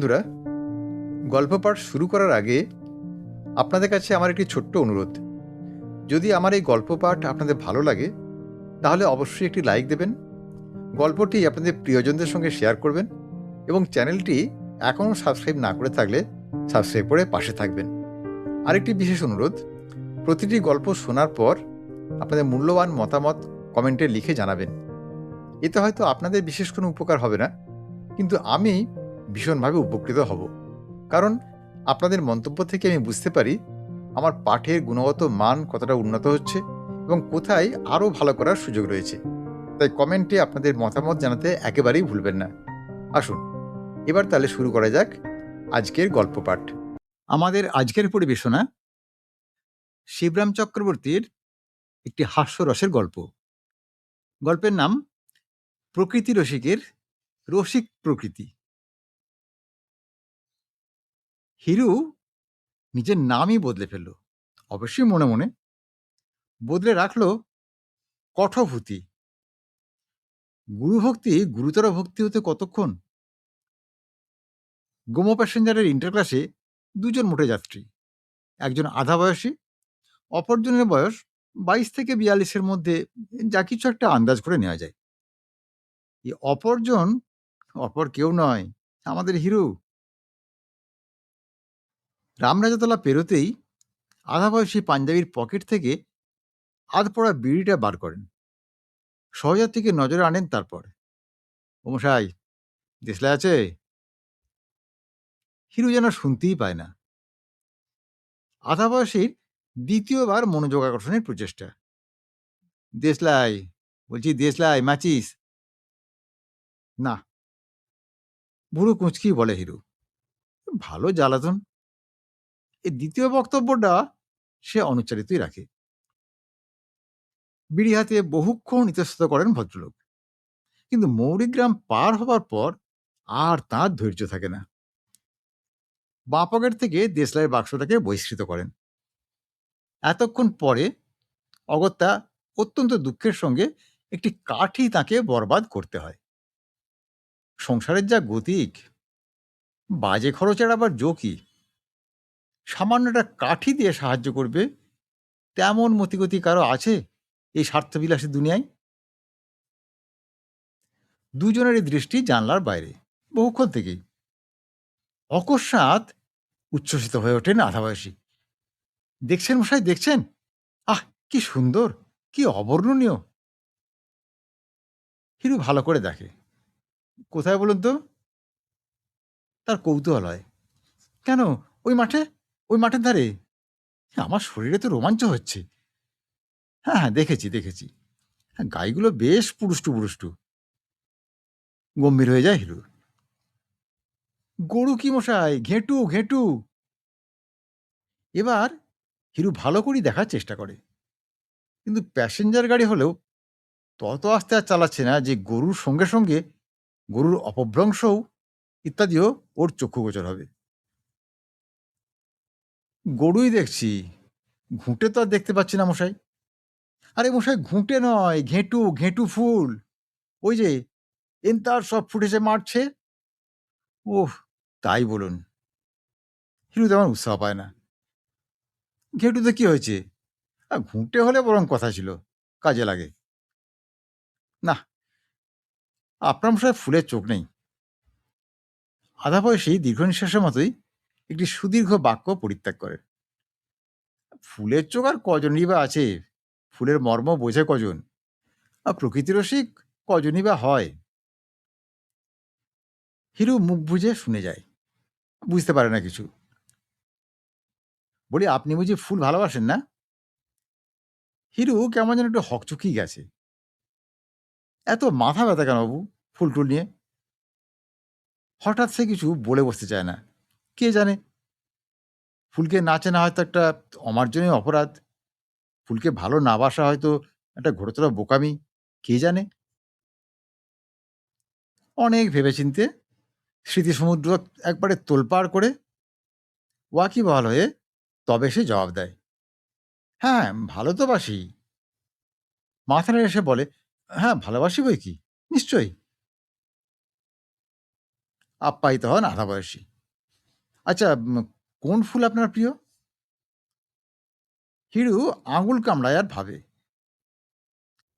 বন্ধুরা, গল্প পাঠ শুরু করার আগে আপনাদের কাছে আমার একটি ছোট্ট অনুরোধ। যদি আমার এই গল্প পাঠ আপনাদের ভালো লাগে, তাহলে অবশ্যই একটি লাইক দেবেন, গল্পটি আপনাদের প্রিয়জনদের সঙ্গে শেয়ার করবেন এবং চ্যানেলটি এখনও সাবস্ক্রাইব না করে থাকলে সাবস্ক্রাইব করে পাশে থাকবেন। আরেকটি বিশেষ অনুরোধ, প্রতিটি গল্প শোনার পর আপনাদের মূল্যবান মতামত কমেন্টে লিখে জানাবেন। এতে হয়তো আপনাদের বিশেষ কোনো উপকার হবে না, কিন্তু আমি ভীষণভাবে উপকৃত হব। কারণ আপনাদের মন্তব্য থেকে আমি বুঝতে পারি আমার পাঠের গুণগত মান কতটা উন্নত হচ্ছে এবং কোথায় আরও ভালো করার সুযোগ রয়েছে। তাই কমেন্টে আপনাদের মতামত জানাতে একেবারেই ভুলবেন না। আসুন এবার তাহলে শুরু করা যাক আজকের গল্প পাঠ। আমাদের আজকের পরিবেশনা শিবরাম চক্রবর্তীর একটি হাস্যরসের গল্প। গল্পের নাম প্রকৃতি রসিকের রসিক প্রকৃতি। হিরু নিজের নামই বদলে ফেলল, অবশ্যই মনে মনে। বদলে রাখলো কঠভূতি। গুরুভক্তি গুরুতর ভক্তি হতে কতক্ষণ। গোমো প্যাসেঞ্জারের ইন্টার ক্লাসে দুজন মোটে যাত্রী, একজন আধা বয়সী, অপরজনের বয়স 22 থেকে 42-এর মধ্যে, যা কিছু একটা আন্দাজ করে নেওয়া যায়। এই অপরজন অপর কেউ নয়, আমাদের হিরু। রামরাজাতলা পেরোতেই আধা বয়সী পাঞ্জাবির পকেট থেকে আধপোড়া বিড়িটা বার করেন, সহযাত্রীকে নজরে আনেন। তারপর, ও মশাই, দেশলাই আছে? হিরু যেন শুনতেই পায় না। আধা বয়সীর দ্বিতীয়বার মনোযোগ আকর্ষণের প্রচেষ্টা। দেশলাই, বলছি দেশলাই, মাচিস? না। বুড়ো কুঁচকি বলে হিরু। ভালো জ্বালাতন। এই দ্বিতীয় বক্তব্যটা সে অনুচ্চারিতই রাখে। বিড়ি হাতে বহুক্ষণ ইতস্তত করেন ভদ্রলোক, কিন্তু মৌরিগ্রাম পার হবার পর আর তাঁর ধৈর্য থাকে না। বাঁ পকেট থেকে দেশলাইয়ের বাক্সটাকে বহিষ্কৃত করেন। এতক্ষণ পরে অগত্যা অত্যন্ত দুঃখের সঙ্গে একটি কাঠই তাকে বরবাদ করতে হয়। সংসারের যা গতিক, বাজে খরচের আবার জো কি? সামান্য একটা কাঠি দিয়ে সাহায্য করবে তেমন মতিগতি কারো আছে এই স্বার্থবিলাসী দুনিয়ায়? দুজনেরই দৃষ্টি জানলার বাইরে বহুক্ষণ থেকেই। অকস্মাৎ উচ্ছ্বসিত হয়ে ওঠেন আধাবয়সী। দেখছেন মশাই, দেখছেন? আহ, কি সুন্দর, কি অবর্ণনীয়! হিরু ভালো করে দেখে। কোথায় বলুন তো? তার কৌতূহল হয়। কেন, ওই মাঠে, ওই মাঠের ধারে? আমার শরীরে তো রোমাঞ্চ হচ্ছে। হ্যাঁ হ্যাঁ, দেখেছি দেখেছি। হ্যাঁ, গাইগুলো বেশ পুরুষ্টু পুরুষ্টু। গম্ভীর হয়ে যায় হিরু। গরু কি মশাই, ঘেঁটু ঘেঁটু। এবার হিরু ভালো করেই দেখার চেষ্টা করে, কিন্তু প্যাসেঞ্জার গাড়ি হলেও তত আস্তে আর চালাচ্ছে না যে গরুর সঙ্গে সঙ্গে গরুর অপভ্রংশও ইত্যাদিও ওর চক্ষুগোচর হবে। গরুই দেখছি, ঘুঁটে তো আর দেখতে পাচ্ছি না মশাই। আরে মশাই, ঘুঁটে নয়, ঘেঁটু, ঘেঁটু ফুল। ওই যে এন্তার সব ফুটেছে মারছে। ওহ, তাই বলুন। হিরু তেমন উৎসাহ পায় না। ঘেঁটুতে কি হয়েছে? ঘুঁটে হলে বরং কথা ছিল, কাজে লাগে। না, আপনার মশাই ফুলের চোখ নেই। আধা বয়সী দীর্ঘ নিঃশ্বাসের মতোই একটি সুদীর্ঘ বাক্য পরিত্যাগ করে। ফুলের চোখ আর কজনই বা আছে? ফুলের মর্ম বোঝে কজন? আর প্রকৃতি রসিক কজনই বা হয়? হিরু মুখ বুজে শুনে যায়, বুঝতে পারে না কিছু। বলি, আপনি বুঝি ফুল ভালোবাসেন না? হিরু কেমন যেন একটু হকচকিয়ে গেছে। এত মাথা ব্যথা কেন বাবু ফুল টুল নিয়ে? হঠাৎ সে কিছু বলে বসতে চায় না। কে জানে, ফুলকে না চেনা হয়তো একটা অমার্জনীয় অপরাধ, ফুলকে ভালো না বাসা হয়তো একটা ঘোরতর বোকামি, কে জানে। অনেক ভেবেচিন্তে স্মৃতিসমুদ্র একবারে তোলপাড় করে ওয়াকিবহাল হয়ে তবে সে জবাব দেয়, হ্যাঁ, ভালো তো বাসি। মাথা নেড়ে এসে বলে, হ্যাঁ, ভালোবাসি বই কি, নিশ্চয়ই। আপ্যায়িত হন আধা বয়সী। আচ্ছা, কোন ফুল আপনার প্রিয়? হিরু আঙুল কামড়ায় আর ভাবে।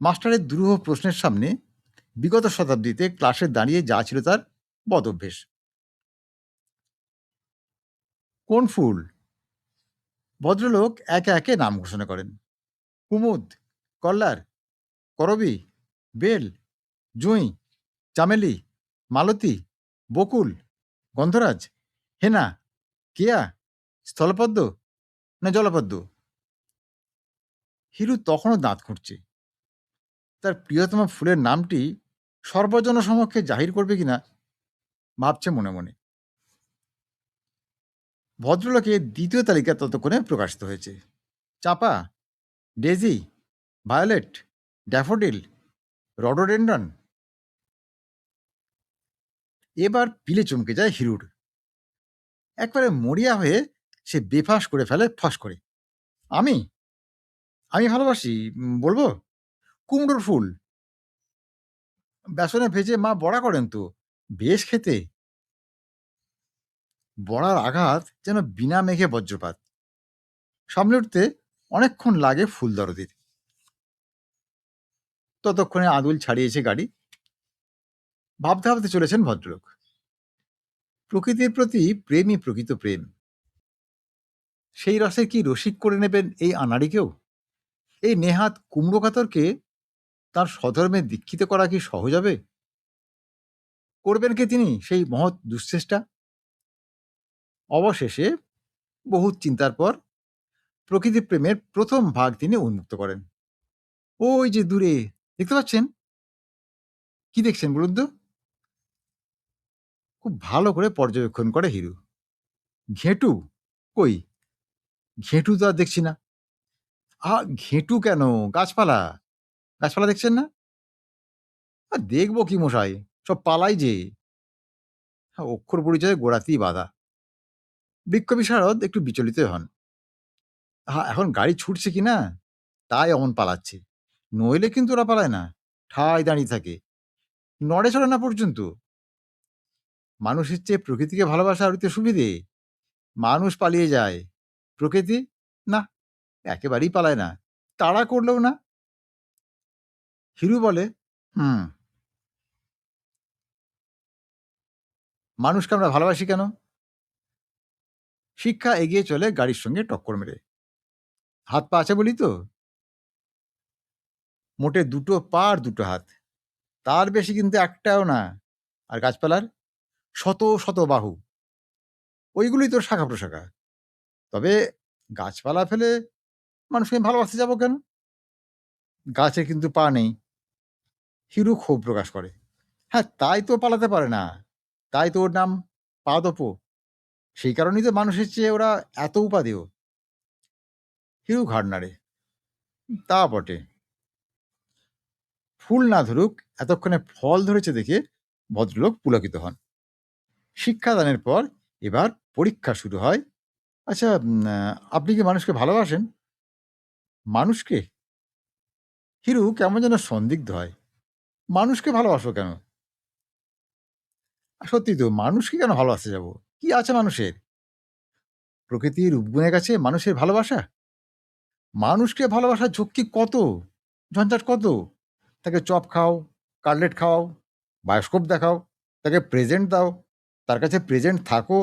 মাস্টারের দুরূহ প্রশ্নের সামনে বিগত শতাব্দীতে ক্লাসে দাঁড়িয়ে যা ছিল তার বদঅভ্যেস। কোন ফুল? ভদ্রলোক একে একে নাম ঘোষণা করেন। কুমুদ, কল্লার, করবী, বেল, জুঁই, চামেলি, মালতী, বকুল, গন্ধরাজ, হেনা, কেয়া, স্থলপদ্ম না জলপদ্ম? হিরু তখনও দাঁত খুঁটছে। তার প্রিয়তম ফুলের নামটি সর্বজন সমক্ষে জাহির করবে কিনা ভাবছে মনে মনে। ভদ্রলোকের দ্বিতীয় তালিকা ততক্ষণে প্রকাশিত হয়েছে। চাপা, ডেজি, ভায়োলেট, ড্যাফোডিল, রডোডেন্ড্রন। এবার পিলে চমকে যায় হিরুর। একবারে মরিয়া হয়ে সে বেফাঁস করে ফেলে ফস করে। আমি আমি ভালোবাসি, বলবো কুমড়োর ফুল। বেসনে ভেজে মা বড়া করেন তো, বেশ খেতে। বড়ার আঘাত যেন বিনা মেঘে বজ্রপাত। সামলে উঠতে অনেকক্ষণ লাগে ফুল দরদির। ততক্ষণে আদুল ছাড়িয়েছে গাড়ি। ভাবতে ভাবতে চলেছেন ভদ্রলোক। প্রকৃতির প্রতি প্রেমই প্রকৃত প্রেম। সেই রসে কি রসিক করে নেবেন এই আনাড়িকেও? এই নেহাত কুমড়ো কাতরকে তার স্বধর্মে দীক্ষিত করা কি সহজ হবে? করবেন কে তিনি সেই মহৎ দুশ্চেষ্টা? অবশেষে বহু চিন্তার পর প্রকৃতি প্রেমের প্রথম ভাগ তিনি উন্মুক্ত করেন। ওই যে দূরে দেখতে পাচ্ছেন? কি দেখছেন বলুন তো? খুব ভালো করে পর্যবেক্ষণ করে হিরু। ঘেঁটু? কই, ঘেঁটু তো আর দেখছি না। ঘেঁটু কেন, গাছপালা। গাছপালা দেখছেন না? দেখবো কি মশাই, সব পালাই যে। অক্ষর পরিচয়ে গোড়াতেই বাধা। বৃক্ষ বিশারদ একটু বিচলিত হন। এখন গাড়ি ছুটছে কি না তাই অমন পালাচ্ছে, নইলে কিন্তু ওরা পালায় না, ঠায় দাঁড়িয়ে থাকে, নড়ে চড়ে না পর্যন্ত। মানুষের চেয়ে প্রকৃতিকে ভালোবাসা আরতে সুবিধে। মানুষ পালিয়ে যায়, প্রকৃতি না, একেবারেই পালায় না, তাড়া করলেও না। হিরু বলে, হুম, মানুষকে আমরা ভালোবাসি কেন? শিক্ষা এগিয়ে চলে গাড়ির সঙ্গে টক্কর মেরে। হাত পা আছে বলি তো, মোটে দুটো পা আর দুটো হাত, তার বেশি কিন্তু একটাও না। আর গাছপালার শত শত বাহু, ওইগুলোই তোর শাখা প্রশাখা। তবে গাছপালা ফেলে মানুষকে আমি ভালোবাসতে যাবো কেন? গাছে কিন্তু পা নেই। হিরু ক্ষোভ প্রকাশ করে। হ্যাঁ, তাই তো পালাতে পারে না, তাই তো ওর নাম পাদপ। সেই কারণেই তো মানুষের চেয়ে ওরা এত উপাদেয়। হিরু ঘাড় নাড়ে। তা বটে। ফুল না ধরুক, এতক্ষণে ফল ধরেছে দেখে ভদ্রলোক পুলকিত হন। শিক্ষাদানের পর এবার পরীক্ষা শুরু হয়। আচ্ছা, আপনি কি মানুষকে ভালোবাসেন? মানুষকে? হিরু কেমন যেন সন্দিগ্ধ হয়। মানুষকে ভালোবাসো কেন? সত্যি তো, মানুষকে কেন ভালোবাসতে যাব? কি আছে মানুষের? প্রকৃতির রূপগুণের কাছে মানুষের ভালোবাসা? মানুষকে ভালোবাসার ঝক্কি কত, ঝঞ্ঝাট কত। তাকে চপ খাও, কাটলেট খাওয়াও, বায়োস্কোপ দেখাও, তাকে প্রেজেন্ট দাও, তার কাছে প্রেজেন্ট থাকো।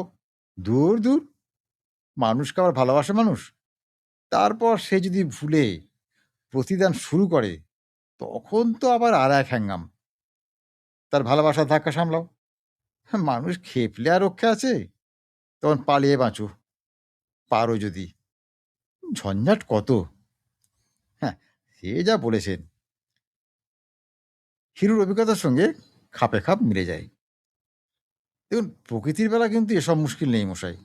দূর দূর, মানুষকে আবার ভালোবাসে মানুষ? তারপর সে যদি ভুলে প্রতিদান শুরু করে, তখন তো আবার আর এক হ্যাঙ্গাম। তার ভালোবাসার ধাক্কা সামলাও। মানুষ খেপলে আর রক্ষে আছে? তখন পালিয়ে বাঁচো, পারো যদি। ঝঞ্ঝাট কত। হ্যাঁ, সে যা বলেছেন। হিরুর অভিজ্ঞতার সঙ্গে খাপে খাপ মিলে যায়। দেখুন, প্রকৃতির বেলা কিন্তু এসব মুশকিল নেই মশাই।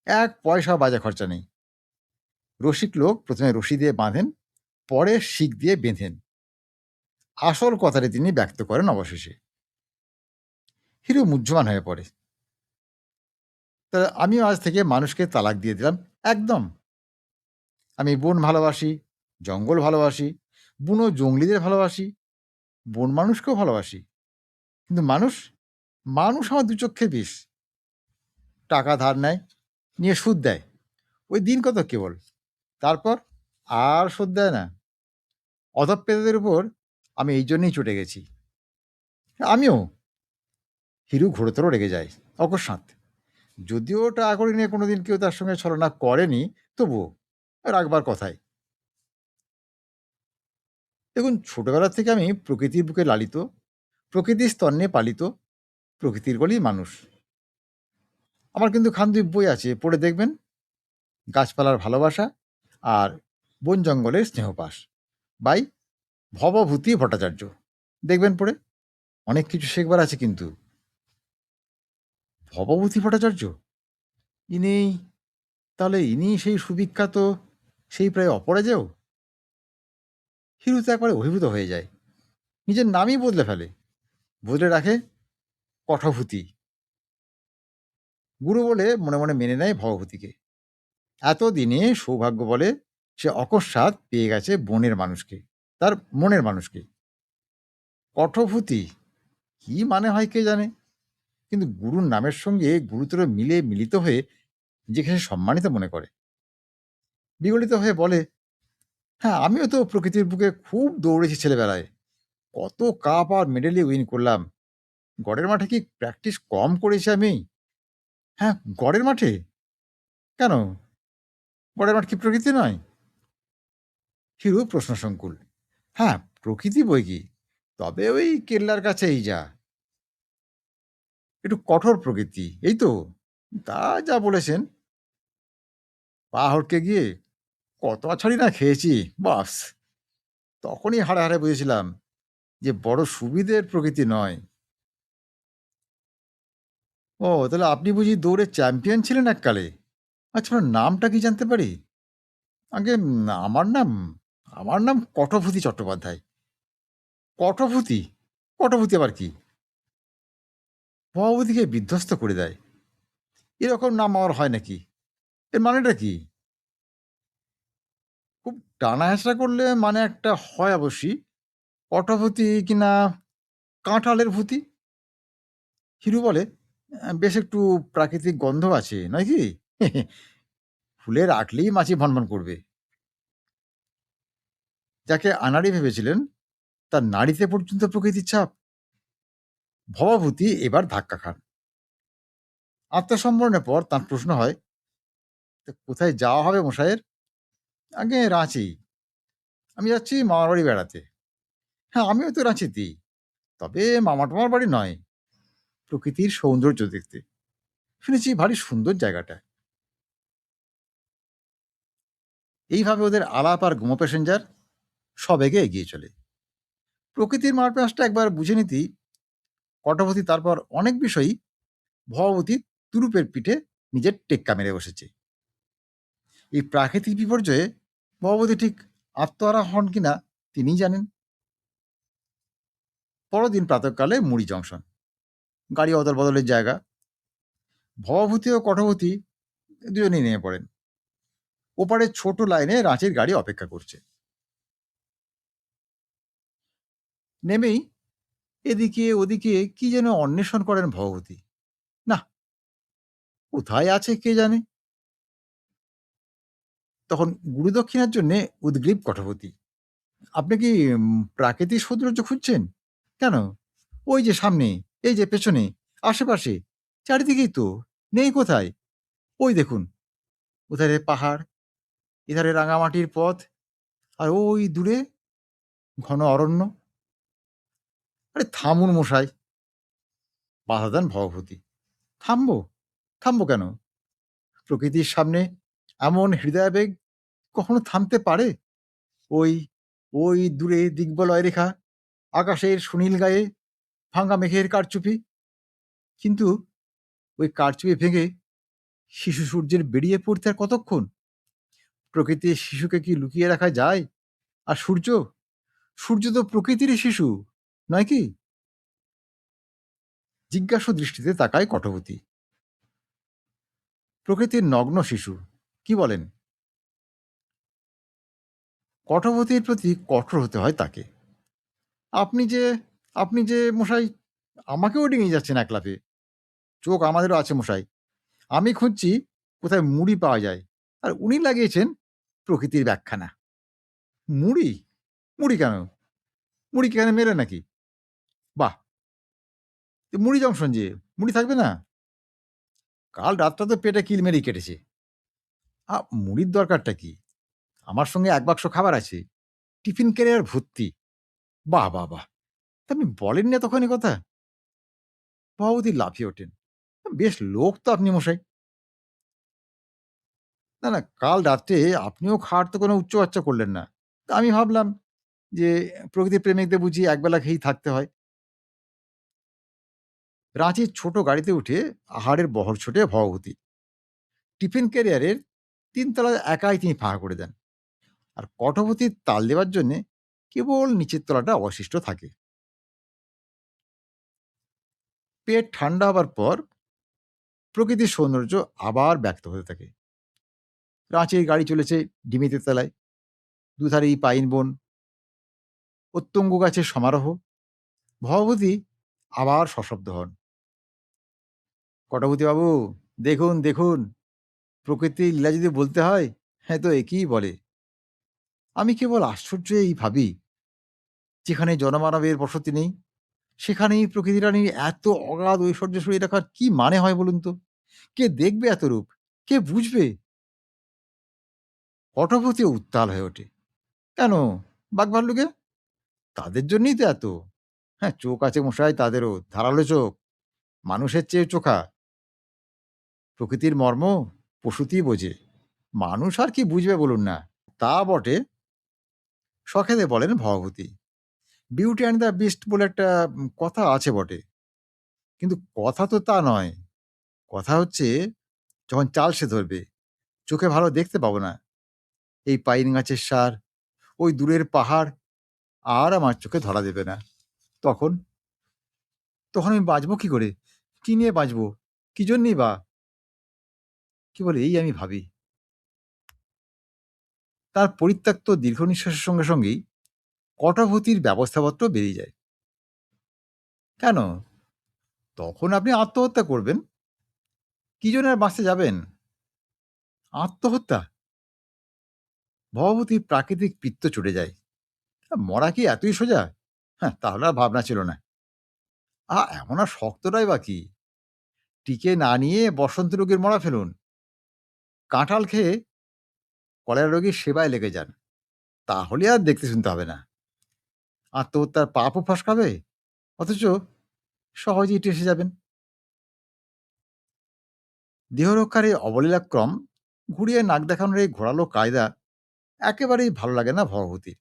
এক পয়সা বাজে খরচা নেই। রসিক লোক প্রথমে রশি দিয়ে বাঁধেন, পরে শিক দিয়ে বেঁধেন। আসল কথাটি তিনি ব্যক্ত করেন অবশেষে। হিরু মুহ্যমান হয়ে পড়ে। তা আমিও আজ থেকে মানুষকে তালাক দিয়ে দিলাম, একদম। আমি বন ভালোবাসি, জঙ্গল ভালোবাসি, বুনো জঙ্গলিদের ভালোবাসি, বন মানুষকেও ভালোবাসি। কিন্তু মানুষ, মানুষ আমার দু চক্ষে বিষ। টাকা ধার নেয়, নিয়ে সুদ দেয়। ওই দিন কত কেবল। তারপর আর শোধ দেয় না। অধঃপেতাদের উপর আমি এই জন্যই চটে গেছি। আমিও। হিরু ঘোরতর রেগে যায় অকস্মাৎ। যদিও টাকা কড়ি নিয়ে কোনোদিন কেউ তার সঙ্গে ছলনা করেনি, তবুও রাখবার কথায়। দেখুন, ছোটবেলা থেকে আমি প্রকৃতির বুকে লালিত, প্রকৃতির স্তন্যে পালিত, প্রকৃতির বলেই মানুষ। আমার কিন্তু খান ২ বই আছে, পড়ে দেখবেন। গাছপালার ভালোবাসা আর বন জঙ্গলের স্নেহপাশ, বাই ভবভূতি ভট্টাচার্য। দেখবেন পড়ে, অনেক কিছু শেখবার আছে কিন্তু। ভবভূতি ভট্টাচার্য? ইনি, তাহলে ইনি সেই সুবিখ্যাত, সেই প্রায় অপরাজেয়? হিরু তো একবারে অভিভূত হয়ে যায়। নিজের নামই বদলে ফেলে। বদলে রাখে কঠভূতি। গুরু বলে মনে মনে মেনে নেয় ভবভূতিকে। এতদিনে সৌভাগ্য বলে সে অকস্মাৎ পেয়ে গেছে বনের মানুষকে, তার মনের মানুষকে। কঠভূতি কি মানে হয় কে জানে, কিন্তু গুরুর নামের সঙ্গে গুরুতর মিলে মিলিত হয়ে নিজেকে সে সম্মানিত মনে করে। বিগলিত হয়ে বলে, হ্যাঁ, আমিও তো প্রকৃতির বুকে খুব দৌড়েছি ছেলেবেলায়। কত কাপ আর মেডেলই উইন করলাম। গড়ের মাঠে কি প্র্যাকটিস কম করেছি আমি? হ্যাঁ, গড়ের মাঠে? কেন? গড়ের মাঠ কি প্রকৃতি নয়? হিরু প্রশ্নসংকুল। হ্যাঁ, প্রকৃতি বৈকি। তবে ওই কেল্লার কাছে এই যা। একটু কঠোর প্রকৃতি, এই তো? তা যা বলেছেন। পা হড়কে গিয়ে কত আছাড়ি না খেয়েছি, বাস! তখনই হাড়ে হাড়ে বুঝেছিলাম যে বড় সুবিধের প্রকৃতি নয়। ও, তাহলে আপনি বুঝি দৌড়ে চ্যাম্পিয়ন ছিলেন এককালে? আচ্ছা, আপনার নামটা কি জানতে পারি? আগে আমার নাম কঠভূতি চট্টোপাধ্যায়। কঠভূতি? কঠভূতি আবার কি? ভবভূতিকে বিধ্বস্ত করে দেয়। এরকম নাম আমার হয় নাকি? এর মানেটা কি? খুব টানা হেঁচড়া করলে মানে একটা হয় অবশ্যই। কঠভূতি কিনা কাঁঠালের ভূতি? হিরু বলে, বেশ একটু প্রাকৃতিক গন্ধ আছে, নয় কি?" ফুলে রাখলেই মাছি ভনভন করবে। যাকে আনাড়ি ভেবেছিলেন, তার নাড়িতে পর্যন্ত প্রকৃতির ছাপ। ভবভূতি এবার ধাক্কা খান। আত্মসম্বরণের পর তাঁর প্রশ্ন হয়, "তা কোথায় যাওয়া হবে মশাইয়ের?" "আগে রাঁচি। আমি যাচ্ছি মামার বাড়ি বেড়াতে।" "হ্যাঁ, আমিও তো রাঁচিতেই। তবে মামা-টামার বাড়ি নয়, প্রকৃতির সৌন্দর্য দেখতে। শুনেছি ভারী সুন্দর জায়গাটা।" এইভাবে ওদের আলাপ আর গুমো প্যাসেঞ্জার সবেগে এগিয়ে চলে। প্রকৃতির মারপ্যাঁচটা একবার বুঝে নিতেই কটবতী তারপর অনেক বিষয়ই ভবভূতি তুরুপের পিঠে নিজের টেক্কা মেরে বসেছে। এই প্রাকৃতিক বিপর্যয়ে ভবভূতি ঠিক আত্মহারা হন কিনা তিনিই জানেন। পরদিন প্রাতঃকালে মুড়ি জংশন, গাড়ি অদল বদলের জায়গা। ভবভূতি ও কঠভূতি দুজনেই নেমে পড়েন। ওপারে ছোট লাইনে রাঁচির গাড়ি অপেক্ষা করছে। নেমেই এদিকে ওদিকে কি যেন অন্বেষণ করেন ভবভূতি। না, কোথায় আছে কে জানে। তখন গুরুদক্ষিণার জন্যে উদগ্রীব কঠভূতি। আপনি কি প্রাকৃতিক সৌন্দর্য খুঁজছেন? কেন? ওই যে সামনে, এই যে পেছনে, আশেপাশে, চারিদিকেই তো। নেই কোথায়? ওই দেখুন, ওধারে পাহাড়, এধারে রাঙামাটির পথ, আর ওই দূরে ঘন অরণ্য। আরে থামুন মশাই! বাধা দেন ভবভূতি। থামবো? থামবো কেন? প্রকৃতির সামনে এমন হৃদয়াবেগ কখনো থামতে পারে? ওই, ওই দূরে দিগ্বলয় রেখা, আকাশের সুনীল গায়ে ভাঙা মেঘের কারচুপি। কিন্তু ওই কারচুপি ভেঙে শিশু সূর্যের বেরিয়ে পড়তে আর কতক্ষণ? প্রকৃতির শিশুকে কি লুকিয়ে রাখা যায়? আর সূর্য? সূর্য তো প্রকৃতিরই শিশু, নয় কি? জিজ্ঞাসু দৃষ্টিতে তাকায় কটবতী। প্রকৃতির নগ্ন শিশু। কি বলেন? কটবতীর প্রতি কঠোর হতে হয় তাকে। আপনি যে আপনি যে মশাই আমাকেও ডিঙিয়ে যাচ্ছেন একলাফে। চোখ আমাদেরও আছে মশাই। আমি খুঁজছি কোথায় মুড়ি পাওয়া যায়, আর উনি লাগিয়েছেন প্রকৃতির ব্যাখ্যানা। মুড়ি? মুড়ি কেন? মুড়ি কি এখানে মেলে নাকি? বাহ! এ মুড়ি জংশন যে, মুড়ি থাকবে না? কাল রাতটা তো পেটে কিল মেরেই কেটেছে। আ মুড়ির দরকারটা কি? আমার সঙ্গে ১ বাক্স খাবার আছে। টিফিন ক্যারিয়ার ভর্তি। বাহ, বাহ, বাহ! তা আপনি বলেননি এতক্ষণ এ কথা? সভাপতি লাফিয়ে ওঠেন। বেশ লোক তো আপনি মশাই। না, না, কাল রাত্রে আপনিও খাওয়ার তো কোনো উচ্চবাচ্চা করলেন না। তা আমি ভাবলাম যে প্রকৃতি প্রেমিকদের বুঝি একবেলা খেয়েই থাকতে হয়। রাঁচির ছোট গাড়িতে উঠে আহারের বহর ছোটে ভবভূতি। টিফিন ক্যারিয়ারের ৩ তলা একাই তিনি ফাঁকা করে দেন। আর কঠোপতির তাল দেওয়ার জন্যে কেবল নিচের তলাটা অবশিষ্ট থাকে। পেট ঠান্ডা হবার পর প্রকৃতির সৌন্দর্য আবার ব্যক্ত হতে থাকে। রাঁচির গাড়ি চলেছে ডিমিতে তলায়, দুধারেই পাইন বন, অত্যঙ্গ গাছের সমারোহ। ভবভূতি আবার সশব্দ হন। কটপতিবাবু, দেখুন, দেখুন, প্রকৃতির লীলা যদি বলতে হয়, হ্যাঁ, তো একেই বলে। আমি কেবল আশ্চর্য এই ভাবি, যেখানে জনমানবের বসতি নেই, সেখানেই প্রকৃতি রানীর এত অগাধ ঐশ্বর্য সরিয়ে রাখার কি মানে হয় বলুন তো? কে দেখবে এত রূপ? কে বুঝবে? কটপতিও উত্তাল হয়ে ওঠে। কেন? বাঘভাল্লুকে? তাদের জন্যই তো এত। হ্যাঁ, চোখ আছে মশাই তাদেরও, ধারালো চোখ, মানুষের চেয়ে চোখা। প্রকৃতির মর্ম পশুতেই বোঝে। মানুষ আর কি বুঝবে বলুন না? তা বটে, সখেদে বলেন Bhavabhuti. Beauty and the beast বলে একটা কথা আছে বটে। কিন্তু কথা তো তা নয়। কথা হচ্ছে যখন চাল সে ধরবে, চোখে ভালো দেখতে পাবো না। এই পাইন গাছের সার, ওই দূরের পাহাড় আর আমার চোখে ধরা দেবে না। তখন? তখন আমি বাঁচবো কি করে? কি নিয়ে বাঁচবো? কি জন্যই বা? কেবল এই আমি ভাবি। তার পরিত্যক্ত দীর্ঘ নিঃশ্বাসের সঙ্গে সঙ্গেই কটভূতির ব্যবস্থাপত্র বেরিয়ে যায়। কেন? তখন আপনি আত্মহত্যা করবেন। কি জন্য আর বাঁচতে যাবেন? আত্মহত্যা? ভবভূতির প্রাকৃতিক পিত্ত চড়ে যায়। মরা কি এতই সোজা? হ্যাঁ, তাহলে আর ভাবনা ছিল না। এমন আর শক্তটাই বা কি? টিকে না নিয়ে বসন্ত রোগীর মরা ফেলুন। কাঁঠাল খেয়ে কলেরা রোগীর সেবায় লেগে যান। তাহলে আর দেখতে শুনতে হবে না। আত্মহত্যার পাপও ফসকাবে, অথচ সহজেই এটি এসে যাবেন। দেহরক্ষার এই অবলীলাক্রম ঘুরিয়ে নাক দেখানোর এই ঘোরালো কায়দা একেবারেই ভালো লাগে না ভবভূতির।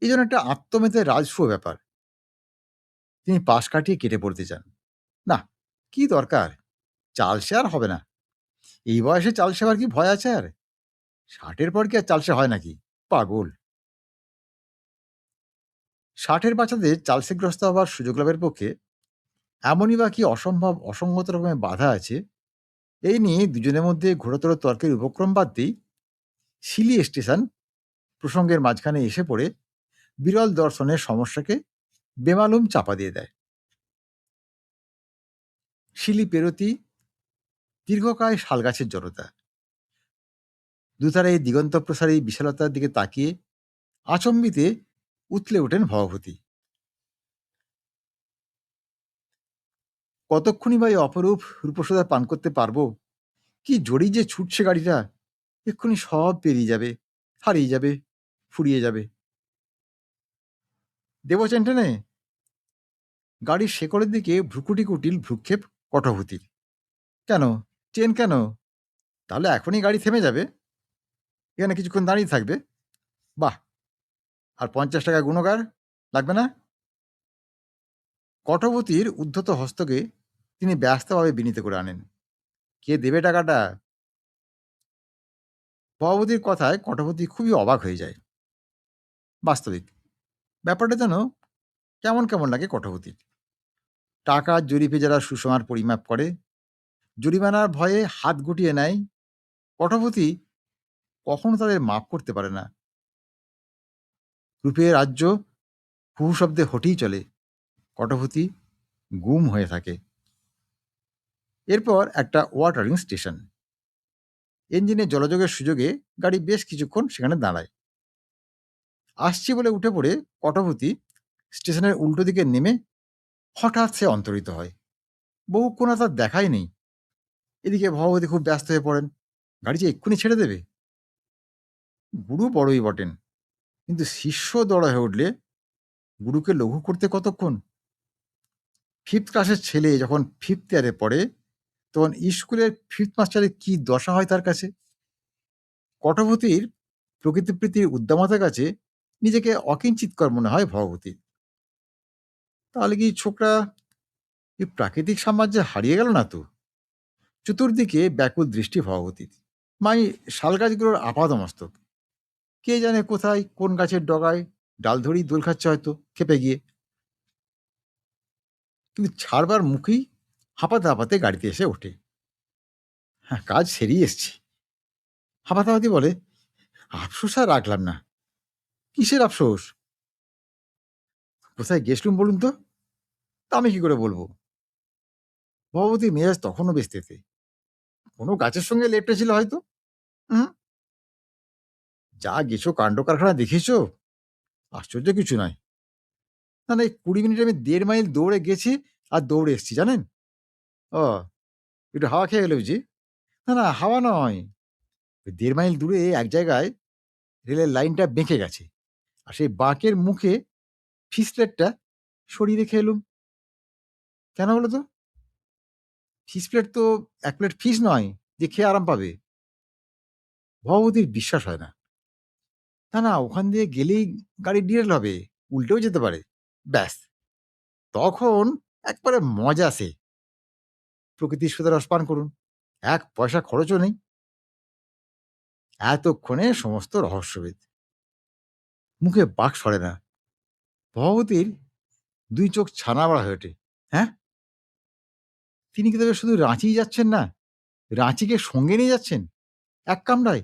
এই জন্য একটা আত্মমেতে রাজসূয় ব্যাপার। তিনি পাশ কাটিয়ে কেটে পড়তে চান। না, কি দরকার? চাল সে আর হবে না। এই বয়সে চাল সেবার কি ভয় আছে আর? ৬০-এর পর কি আর চাল সে হয় নাকি? পাগল! ৬০-এর বাচ্চাদের চালসেগ্রস্ত হবার সুযোগ লাভের পক্ষে এমনই বা কি অসম্ভব অসংগত রকমের বাধা আছে, এই নিয়ে দুজনের মধ্যে ঘোরতর তর্কের উপক্রম বাদতেই শিলি স্টেশন প্রসঙ্গের মাঝখানে এসে পড়ে বিরল দর্শনের সমস্যাকে বেমালুম চাপা দিয়ে দেয়। শিলি পেরোতি দীর্ঘকায় শালগাছের জড়তা, দুধারে এই দিগন্তপ্রসারী বিশালতার দিকে তাকিয়ে আচম্বিতে উতলে ওঠেন ভবভূতি। কতক্ষণই বা এই অপরূপ রূপসজ্জা পান করতে পারবো? কি জোরেই যে ছুটছে গাড়িটা! এক্ষুনি সব পেরিয়ে যাবে, হারিয়ে যাবে, ফুরিয়ে যাবে। দেবো চেন টেনে? গাড়ির শেকড়ের দিকে ভ্রুকুটি কুটিল ভ্রুক্ষেপ কটভূতির। কেন? চেন কেন? তাহলে এখনই গাড়ি থেমে যাবে? এখানে কিছুক্ষণ দাঁড়িয়ে থাকবে? বাহ! আর ৳৫০ গুণগার লাগবে না? কটভূতির উদ্ধত হস্তকে তিনি ব্যস্তভাবে বিনীত করে আনেন। কে দেবে টাকাটা? ভবভূতির কথায় কটভূতি খুবই অবাক হয়ে যায়। বাস্তবিক ব্যাপারটা যেন কেমন, কেমন লাগে কটভূতির। টাকার জরিপে যারা সুষমার পরিমাপ করে, জরিমানার ভয়ে হাত গুটিয়ে নেয়, কটভূতি কখনো তাদের মাপ করতে পারে না। রূপে রাজ্য হু হু শব্দে হটেই চলে। কটভূতি গুম হয়ে থাকে। এরপর একটা ওয়াটারিং স্টেশন। ইঞ্জিনে জলযোগের সুযোগে গাড়ি বেশ কিছুক্ষণ সেখানে দাঁড়ায়। আসছি বলে উঠে পড়ে কটবতী স্টেশনের উল্টো দিকে নেমে হঠাৎ সে অন্তরিত হয়। বহুক্ষণ আর তার দেখাই নেই। এদিকে ভগবতী খুব ব্যস্ত হয়ে পড়েন। গাড়ি যে এক্ষুনি ছেড়ে দেবে। গুরু বড়ই বটেন, কিন্তু শিষ্য দড় হয়ে উঠলে গুরুকে লঘু করতে কতক্ষণ? ফিফথ ক্লাসের ছেলে যখন ফিফথ ইয়ারে পড়ে, তখন স্কুলের ফিফথ মাস্টারের কি দশা হয় তার কাছে? কটবতীর প্রকৃতিপ্রীতির উদ্দামতার কাছে নিজেকে অকিঞ্চিৎকর মনে হয় ভগবতীর। তাহলে কি ছোকরা এই প্রাকৃতিক সাম্রাজ্যে হারিয়ে গেল না তো? চতুর্দিকে ব্যাকুল দৃষ্টি ভগবতীর। মাই শাল গাছগুলোর আপাদমস্তক। কে জানে কোথায় কোন গাছের ডগায় ডাল ধরেই দোল খাচ্ছে হয়তো খেপে গিয়ে। কিন্তু ছাড়বার মুখেই হাঁপাতে হাঁপাতে গাড়িতে এসে ওঠে। হ্যাঁ, কাজ সেরেই এসছি। হাঁপাতে হাঁপাতে বলে, আফসোস আর রাখলাম না। কিসের আফসোস? কোথায় গেছলুম বলুন তো? তা আমি কি করে বলবো? ভগবতীর মেজাজ তখনও বেশ তেতে। কোনো গাছের সঙ্গে লেপটে ছিল হয়তো। হুম, যা গেছো কাণ্ড কারখানা দেখিয়েছো, আশ্চর্য কিছু নয়। না না, এই 20 মিনিট আমি 1.5 মাইল দৌড়ে গেছি আর দৌড়ে এসছি জানেন। ও, একটু হাওয়া খেয়ে গেলে বুঝি? না না, হাওয়া নয়। ওই 1.5 মাইল দূরে এক জায়গায় রেলের লাইনটা বেঁকে গেছে, আর সেই বাঁকের মুখে ফিস প্লেটটা সরিয়ে রেখে এলুম। কেন বলো তো? ফিস প্লেট তো 1 প্লেট ফিস নয় যে খেয়ে আরাম পাবে। ভগবতীর বিশ্বাস হয় না। না না, ওখান দিয়ে গেলেই গাড়ি ডিরেল হবে, উল্টেও যেতে পারে। ব্যাস, তখন একবারে মজা সে। প্রকৃতির সুধা রস পান করুন, 1 পয়সা খরচও নেই। এতক্ষণে সমস্ত রহস্যভেদ। মুখে বাক সরে না। ভগবতীর 2 চোখ ছানা বড়া হয়ে ওঠে। হ্যাঁ, তিনি কি তবে শুধু রাঁচিই যাচ্ছেন না, রাঁচিকে সঙ্গে নিয়ে যাচ্ছেন এক কামরায়,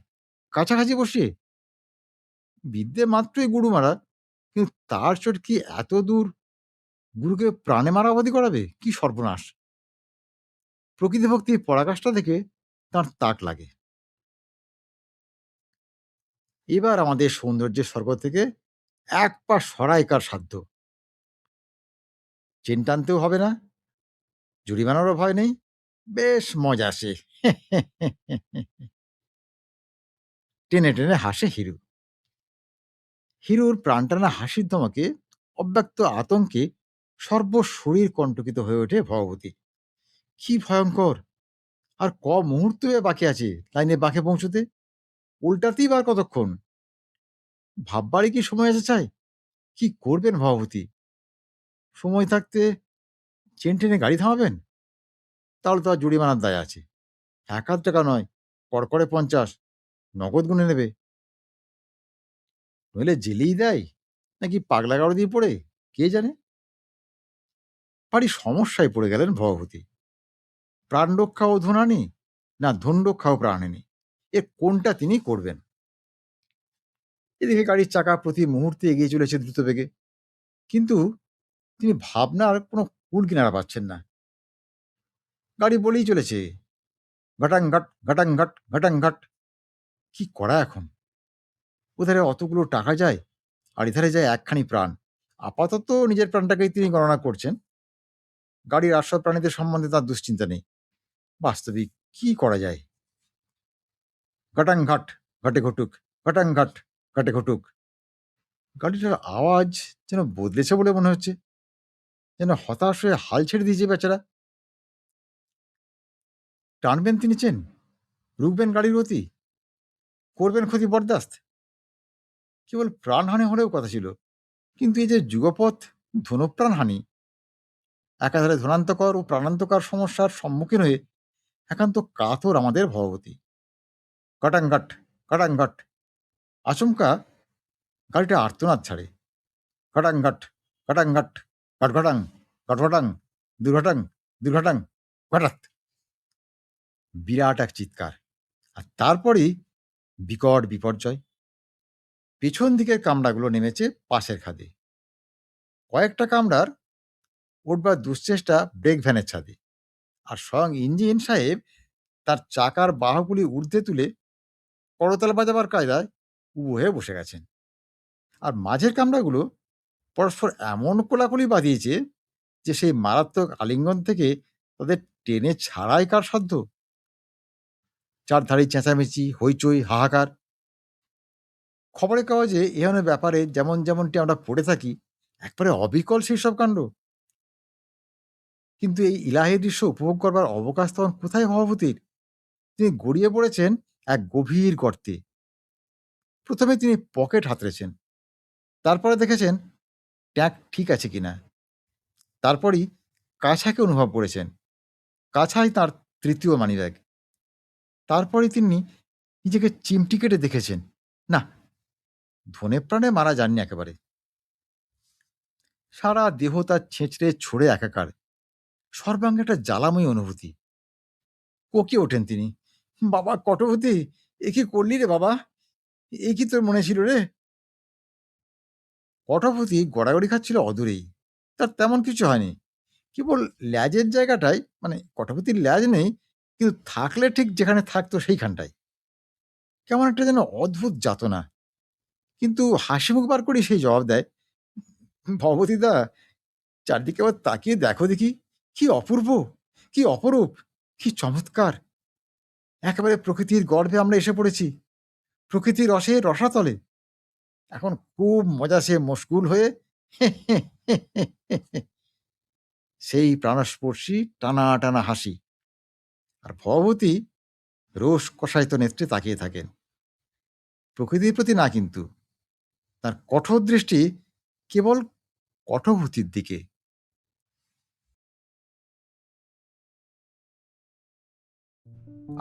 কাছাকাছি বসিয়ে? বিদ্যে মাত্রই গুরু মারা, কিন্তু তার চোট কি এত দূর গুরুকে প্রাণে মারাবাদি করাবে? কি সর্বনাশ! প্রকৃতি ভক্তির পরাকাষ্ঠা থেকে তার তাক লাগে। এবার আমাদের সৌন্দর্যের স্বর্গ থেকে 1 পা সরাই কার সাধ্য? চেন টানতেও হবে না, জরিমানারও ভয় নেই, বেশ মজা আসে। টেনে টেনে হাসে হিরু। হিরুর প্রাণটানা হাসির ধমকে, অব্যক্ত আতঙ্কে সর্বশরীর কণ্টকিত হয়ে ওঠে ভগবতী। কি ভয়ঙ্কর! আর মুহূর্ত বাকি আছে লাইনে বাঁকে পৌঁছতে। উল্টাতেই বার কতক্ষণ? ভাববারই কি সময় আছে চাই? কি করবেন ভগবতী? সময় থাকতে চেন টেনে গাড়ি থামাবেন? তাহলে তো আর জরিমানার দায় আছে। 1 আধ টাকা নয়, কড়কড়ে 50, নগদ গুনে নেবে। নইলে জেলেই দেয়, নাকি পাগলা গারো দিয়ে পড়ে, কে জানে। ভারী সমস্যায় পড়ে গেলেন ভগবতী। প্রাণ রক্ষা ও ধনানি, না ধন রক্ষা ও প্রাণহানি, এর কোনটা তিনি করবেন? এদিকে গাড়ির চাকা প্রতি মুহূর্তে এগিয়ে চলেছে দ্রুত বেগে, কিন্তু তিনি ভাবনার কোনো কুল কিনারা পাচ্ছেন না। গাড়ি বলেই চলেছে, ঘটাংঘাট ঘটাংঘাট ঘটাংঘাট। কি করা এখন? ওধারে অতগুলো টাকা যায়, আর এধারে যায় একখানি প্রাণ। আপাতত নিজের প্রাণটাকেই তিনি গণনা করছেন। গাড়ির আশ্রয় প্রাণীদের সম্বন্ধে তার দুশ্চিন্তা নেই। বাস্তবিক কি করা যায়? ঘটাংঘাট ঘটে ঘটুক, ঘটাংঘাট ঘটে ঘটুক। গাড়িটার আওয়াজ যেন বদলেছে বলে মনে হচ্ছে, যেন হতাশ হয়ে হাল ছেড়ে দিয়েছে বেচারা। টানবেন তিনি চেন, রুখবেন গাড়ির গতি, করবেন ক্ষতি বরদাস্ত। কেবল প্রাণহানি হলেও কথা ছিল, কিন্তু এই যে যুগপথ ধনপ্রাণহানি, একাধারে ধনান্তকর ও প্রাণান্তকর সমস্যার সম্মুখীন হয়ে একান্ত কাতর আমাদের ভগবতী। ঘটাংঘাট ঘটাংঘাট। আচমকা গাড়িটা আর্তনাদ ছাড়ে। ঘটাংঘাট ঘটাংঘাট, ঘটঘটাং ঘটঘটাং, দুর্ঘটাং দুর্ঘটাং, হঠাৎ বিরাট এক চিৎকার, আর তারপরেই বিকট বিপর্যয়। পেছন দিকের কামরাগুলো নেমেছে পাশের খাদে। কয়েকটা কামরার উঠবার দুশ্চেষ্টা ব্রেক ভ্যানের ছাদে, আর স্বয়ং ইঞ্জিন সাহেব তার চাকার বাহুগুলি ঊর্ধ্বে তুলে করতাল বাজাবার কায়দায় উবু হয়ে বসে গেছেন। আর মাঝের কামরাগুলো পরস্পর এমন কোলাকুলি বাঁধিয়েছে যে সেই মারাত্মক আলিঙ্গন থেকে তাদের টেনে ছাড়াই কার সাধ্য। চারধারে চেঁচামেচি, হইচই, হাহাকার। খবরের কাগজে এ ধরনের ব্যাপারে যেমনটি আমরা পড়ে থাকি, একবারে অবিকল সেই সব কাণ্ড। কিন্তু এই ইলাহি দৃশ্য উপভোগ করবার অবকাশ তখন কোথায় ভবভূতির? তিনি গড়িয়ে পড়েছেন এক গভীর গর্তে। প্রথমে তিনি পকেট হাতড়েছেন, তারপরে দেখেছেন ট্যাঙ্ক ঠিক আছে কিনা। তারপরই কাছাকে অনুভব করেছেন, কাছাই তার তৃতীয় মানিব্যাগ। তারপরে তিনি নিজেকে চিমটি কেটে দেখেছেন, না, ধনে প্রাণে মারা যাননি একেবারে। সারা দেহ তার ছেঁচড়ে ছড়ে একাকার, সর্বাঙ্গে একটা জ্বালাময়ী অনুভূতি। কোঁকে ওঠেন তিনি, বাবা কটবতী, এ কি করলি রে বাবা, এ কি তোর মনে ছিল রে? কটবতী গড়াগড়ি খাচ্ছিল অদূরেই। তার তেমন কিছু হয়নি, কেবল ল্যাজের জায়গাটায়, মানে কটবতীর ল্যাজ নেই, কিন্তু থাকলে ঠিক যেখানে থাকতো সেইখানটায় কেমন একটা যেন অদ্ভুত যাতনা। কিন্তু হাসি মুখ বার করেই সেই জবাব দেয়, ভবতীদা, চারদিকে আবার তাকিয়ে দেখো দেখি, কি অপূর্ব, কি অপরূপ, কি চমৎকার! একেবারে প্রকৃতির গর্ভে আমরা এসে পড়েছি, প্রকৃতির রসে রসাতলে। এখন খুব মজা সে মশগুল হয়ে সেই প্রাণস্পর্শী টানা টানা হাসি। আর ভবতী রোষ কষায়িত নেত্রে তাকিয়ে থাকেন, প্রকৃতির প্রতি না, কিন্তু তার কঠোর দৃষ্টি কেবল কটভূতির দিকে।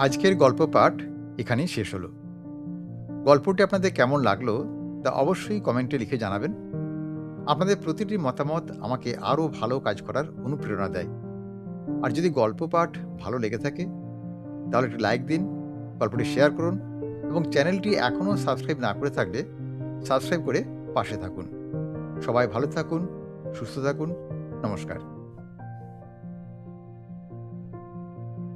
আজকের গল্প পাঠ এখানেই শেষ হলো। গল্পটি আপনাদের কেমন লাগলো তা অবশ্যই কমেন্টে লিখে জানাবেন। আপনাদের প্রতিটি মতামত আমাকে আরও ভালো কাজ করার অনুপ্রেরণা দেয়। আর যদি গল্প পাঠ ভালো লেগে থাকে তাহলে একটি লাইক দিন, গল্পটি শেয়ার করুন এবং চ্যানেলটি এখনও সাবস্ক্রাইব না করে থাকলে সাবস্ক্রাইব করে পাশে থাকুন। সবাই ভালো থাকুন, সুস্থ থাকুন। নমস্কার।